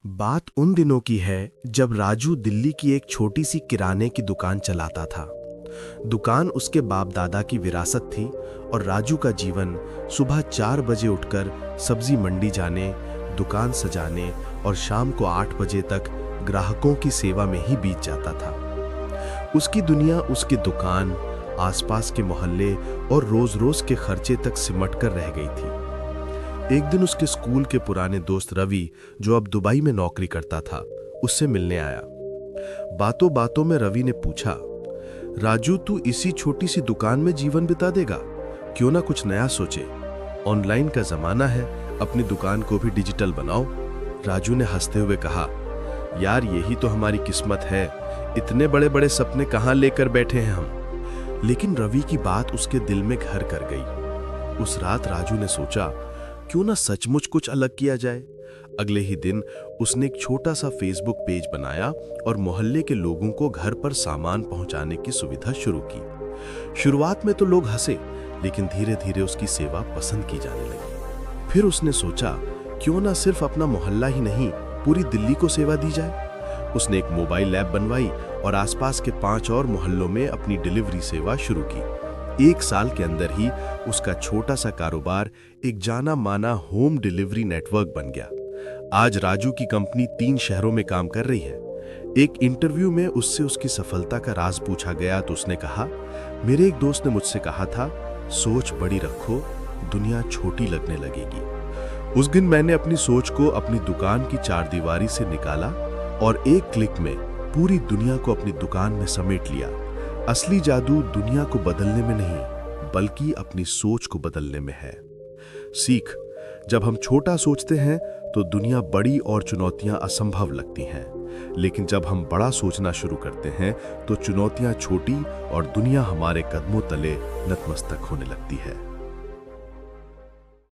बात उन दिनों की है जब राजू दिल्ली की एक छोटी सी किराने की दुकान चलाता था। दुकान उसके बाप दादा की विरासत थी और राजू का जीवन सुबह 4 बजे उठकर सब्जी मंडी जाने, दुकान सजाने और शाम को 8 बजे तक ग्राहकों की सेवा में ही बीत जाता था। उसकी दुनिया उसकी दुकान, आसपास के मोहल्ले और रोज-रोज के खर्चे तक सिमट कर रह गई थी। एक दिन उसके स्कूल के पुराने दोस्त रवि, जो अब दुबई में नौकरी करता था, उससे मिलने आया। बातों बातों में रवि ने पूछा, राजू, तू इसी छोटी सी दुकान में जीवन बिता देगा? क्यों ना कुछ नया सोचे। ऑनलाइन का जमाना है, अपनी दुकान को भी डिजिटल बनाओ। राजू ने हंसते हुए कहा, यार, यही तो हमारी किस्मत है। इतने बड़े बड़े सपने कहाँ लेकर बैठे हैं हम। लेकिन रवि की बात उसके दिल में घर कर गई। उस रात राजू ने सोचा, क्यों ना सचमुच कुछ अलग किया जाए। अगले ही दिन उसने एक छोटा सा फेसबुक पेज बनाया और मोहल्ले के लोगों को घर पर सामान पहुंचाने की सुविधा शुरू की। शुरुआत में तो लोग हंसे, लेकिन धीरे धीरे उसकी सेवा पसंद की जाने लगी। फिर उसने सोचा, क्यों ना सिर्फ अपना मोहल्ला ही नहीं, पूरी दिल्ली को सेवा दी जाए। उसने एक मोबाइल ऐप बनवाई और आसपास के 5 और मोहल्लों में अपनी डिलीवरी सेवा शुरू की। 1 साल के अंदर ही उसका छोटा सा कारोबार एक जाना माना होम डिलीवरी नेटवर्क बन गया। आज राजू की कंपनी 3 शहरों में काम कर रही है। एक इंटरव्यू में उससे उसकी सफलता का राज पूछा गया तो उसने कहा, मेरे एक दोस्त ने मुझसे कहा था, सोच बड़ी रखो, दुनिया छोटी लगने लगेगी। उस दिन मैंने अपनी सोच को अपनी दुकान की 4 दीवारी से निकाला और एक क्लिक में पूरी दुनिया को अपनी दुकान में समेट लिया। असली जादू दुनिया को बदलने में नहीं, बल्कि अपनी सोच को बदलने में है। सीख, जब हम छोटा सोचते हैं तो दुनिया बड़ी और चुनौतियां असंभव लगती हैं, लेकिन जब हम बड़ा सोचना शुरू करते हैं तो चुनौतियां छोटी और दुनिया हमारे कदमों तले नतमस्तक होने लगती है।